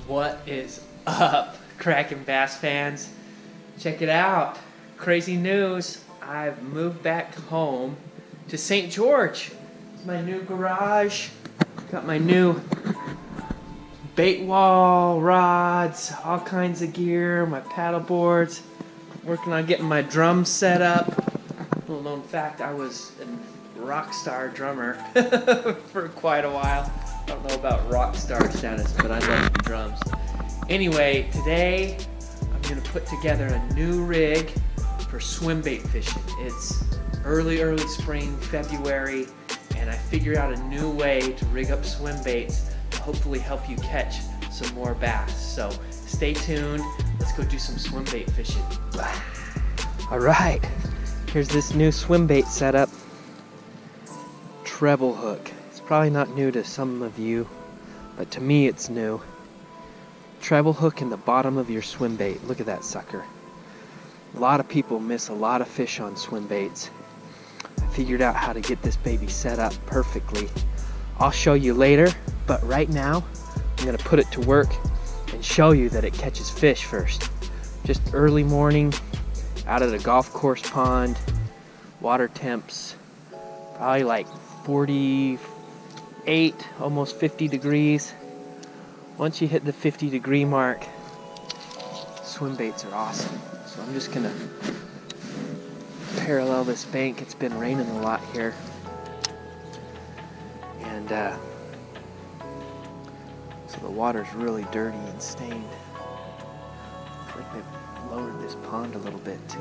What is up, Kraken bass fans? Check it out. Crazy news. I've moved back home to St. George. It's my new garage. Got my new bait wall, rods, all kinds of gear, my paddle boards. Working on getting my drums set up. Little known fact, I was a rock star drummer for quite a while. I don't know about rock star status, but I love drums. Anyway, today I'm going to put together a new rig for swim bait fishing. It's early spring, February, and I figured out a new way to rig up swim baits to hopefully help you catch some more bass. So stay tuned. Let's go do some swim bait fishing. All right, here's this new swim bait setup. Treble hook. It's probably not new to some of you, but to me it's new. Treble hook in the bottom of your swim bait. Look at that sucker. A lot of people miss a lot of fish on swim baits. I figured out how to get this baby set up perfectly. I'll show you later, but right now I'm gonna put it to work and show you that it catches fish first. Just early morning, out of the golf course pond, water temps, probably like 48, almost 50 degrees. Once you hit the 50-degree mark, swim baits are awesome. So I'm just gonna parallel this bank. It's been raining a lot here. And so the water's really dirty and stained. Looks like they've lowered this pond a little bit too.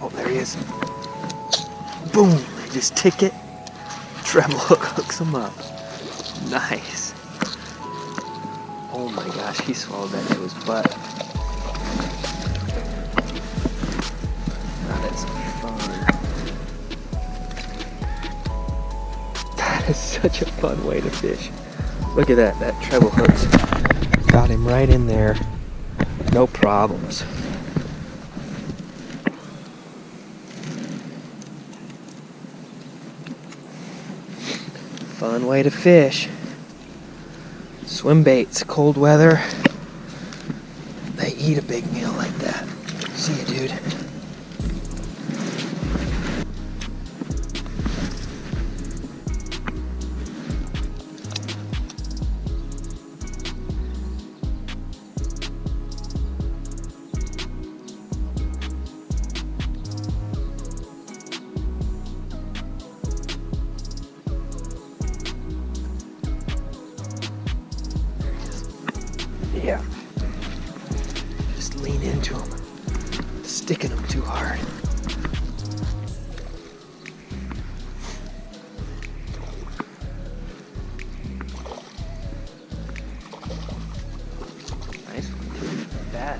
Oh, there he is. Boom! They just tick it. Treble hook hooks him up. Nice. Oh my gosh, he swallowed that to his butt. That is fun. That is such a fun way to fish. Look at that. That treble hook's got him right in there. No problems. Fun way to fish. Swim baits, cold weather. They eat a big meal like that. See you, dude. Yeah. Just lean into them. Sticking them too hard. Nice one too. Not bad.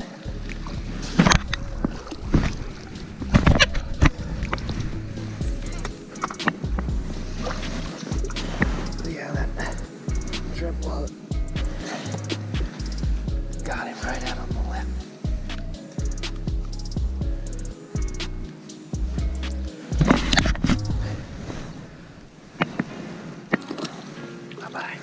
Yeah, that treble hook. Got him right out on the lip. Bye-bye.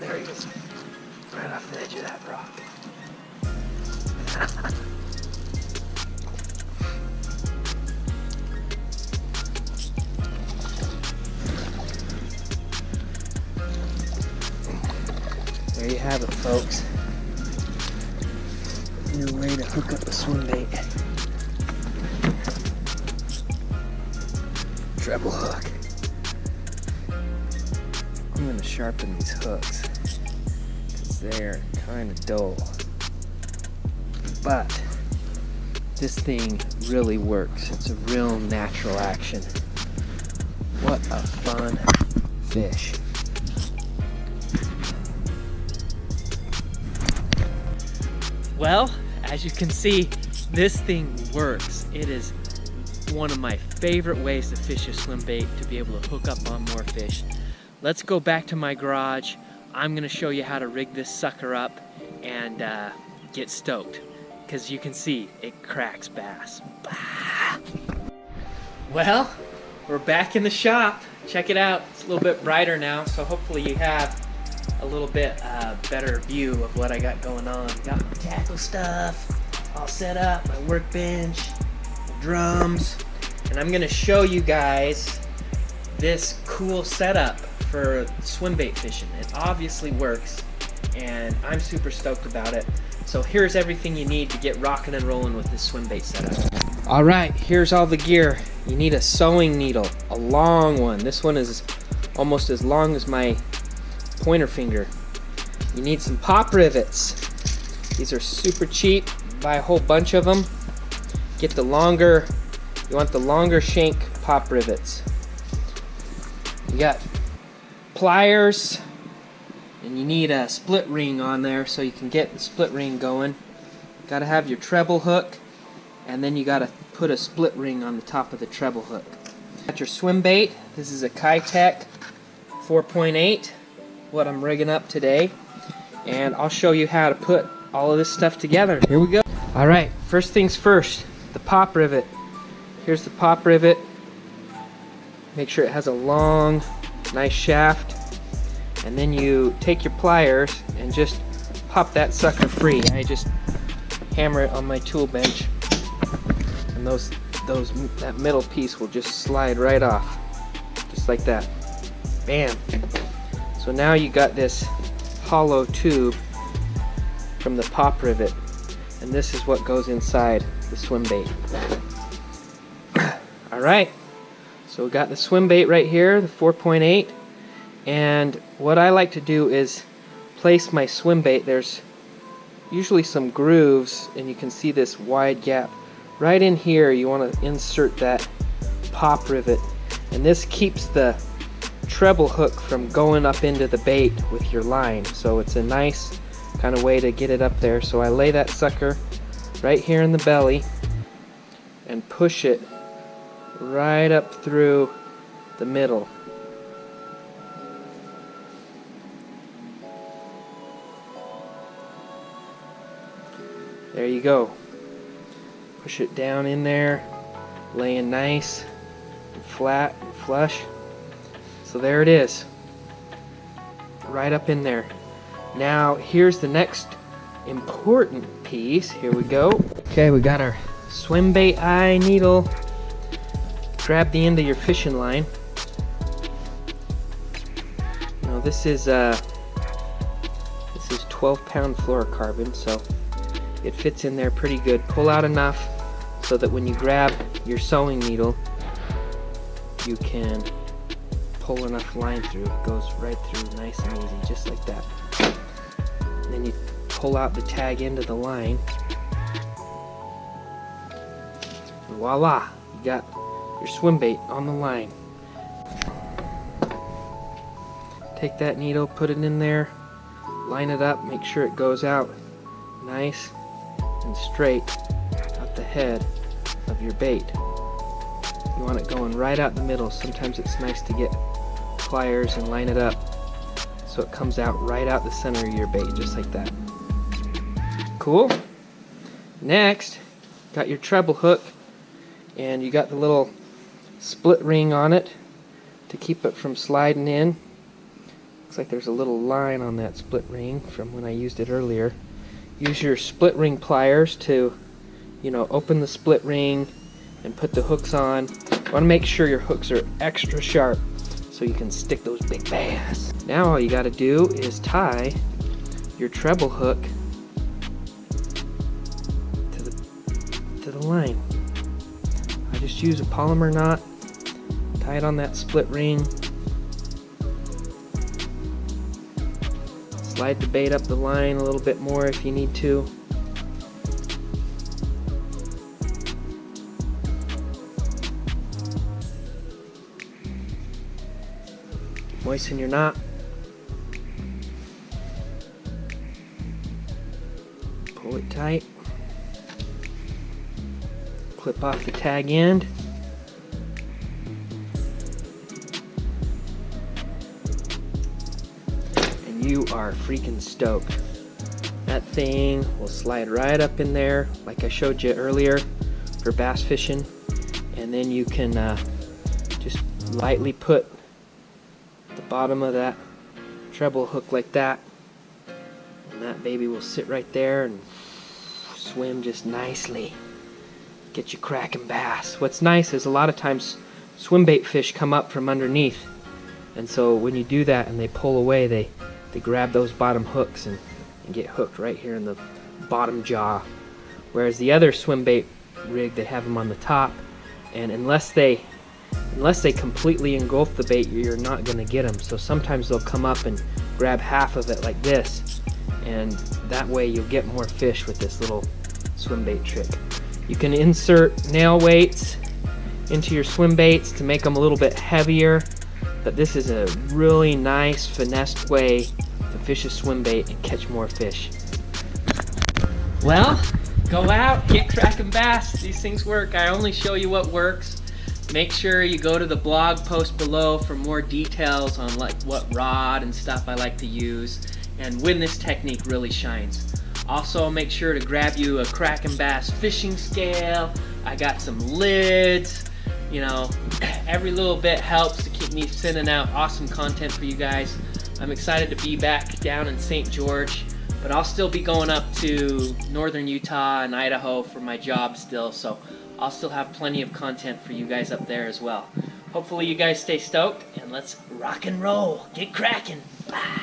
There he is, right off the edge of that rock. There you have it, folks. New way to hook up a swim bait. treble hook. I'm gonna sharpen these hooks because they're kind of dull. But this thing really works. It's a real natural action. What a fun fish. Well, as you can see, this thing works. It is one of my favorite ways to fish a swim bait, to be able to hook up on more fish. Let's go back to my garage. I'm gonna show you how to rig this sucker up and get stoked. Because you can see, it cracks bass. Well, we're back in the shop. Check it out. It's a little bit brighter now, so hopefully you have a little bit better view of what I got going on. Got my tackle stuff all set up, my workbench, my drums, and I'm gonna show you guys this cool setup for swim bait fishing. It obviously works, and I'm super stoked about it. So here's everything you need to get rocking and rolling with this swim bait setup. All right, here's all the gear. You need a sewing needle, a long one. This one is almost as long as my pointer finger. You need some pop rivets. These are super cheap. Buy a whole bunch of them. Get the longer, you want the longer shank pop rivets. You got pliers, and you need a split ring on there so you can get the split ring going. Got to have your treble hook, and then you got to put a split ring on the top of the treble hook. Got your swim bait. This is a Kitech 4.8, what I'm rigging up today, and I'll show you how to put all of this stuff together. Here we go. All right, first things first, the pop rivet. Here's the pop rivet. Make sure it has a long, nice shaft. And then you take your pliers and just pop that sucker free. I just hammer it on my tool bench, and that middle piece will just slide right off, just like that. Bam. So now you got this hollow tube from the pop rivet, and this is what goes inside the swim bait. All right. So we got the swim bait right here, the 4.8. And what I like to do is place my swim bait. There's usually some grooves, and you can see this wide gap. Right in here, you want to insert that pop rivet, and this keeps the treble hook from going up into the bait with your line. So it's a nice kind of way to get it up there. So I lay that sucker right here in the belly and push it right up through the middle. There you go. Push it down in there, laying nice and flat and flush. So there it is, right up in there. Now here's the next important piece. Here we go. Okay, we got our swim bait eye needle. Grab the end of your fishing line. Now this is 12-pound fluorocarbon, so it fits in there pretty good. Pull out enough so that when you grab your sewing needle, you can pull enough line through. It goes right through nice and easy, just like that. And then you pull out the tag end of the line. And voila, you got your swim bait on the line. Take that needle, put it in there, line it up, make sure it goes out nice and straight out the head of your bait. You want it going right out the middle. Sometimes it's nice to get pliers and line it up so it comes out right out the center of your bait, just like that. Cool. Next, got your treble hook, and you got the little split ring on it to keep it from sliding in. Looks like there's a little line on that split ring from when I used it earlier. Use your split ring pliers to, open the split ring and put the hooks on. You want to make sure your hooks are extra sharp so you can stick those big bass. Now all you got to do is tie your treble hook to the line. I just use a polymer knot, Tight on that split ring. Slide the bait up the line a little bit more if you need to. Moisten your knot. Pull it tight. Clip off the tag end. And you are freaking stoked. That thing will slide right up in there like I showed you earlier for bass fishing. And then you can just lightly put the bottom of that treble hook like that, and that baby will sit right there and swim just nicely. Get you cracking bass. What's nice is a lot of times swim bait fish come up from underneath, and so when you do that and they pull away, they grab those bottom hooks and get hooked right here in the bottom jaw. Whereas the other swim bait rig, they have them on the top, and unless they completely engulf the bait, you're not going to get them. So sometimes they'll come up and grab half of it like this, and that way you'll get more fish with this little swim bait trick. You can insert nail weights into your swim baits to make them a little bit heavier, but this is a really nice finessed way to fish a swim bait and catch more fish. Well, go out, get cracking bass. These things work. I only show you what works. Make sure you go to the blog post below for more details on like what rod and stuff I like to use and when this technique really shines. Also, make sure to grab you a Kraken bass fishing scale. I got some lids. You know, every little bit helps to keep me sending out awesome content for you guys. I'm excited to be back down in St. George, but I'll still be going up to northern Utah and Idaho for my job still, so I'll still have plenty of content for you guys up there as well. Hopefully you guys stay stoked, and let's rock and roll. Get cracking. Bye.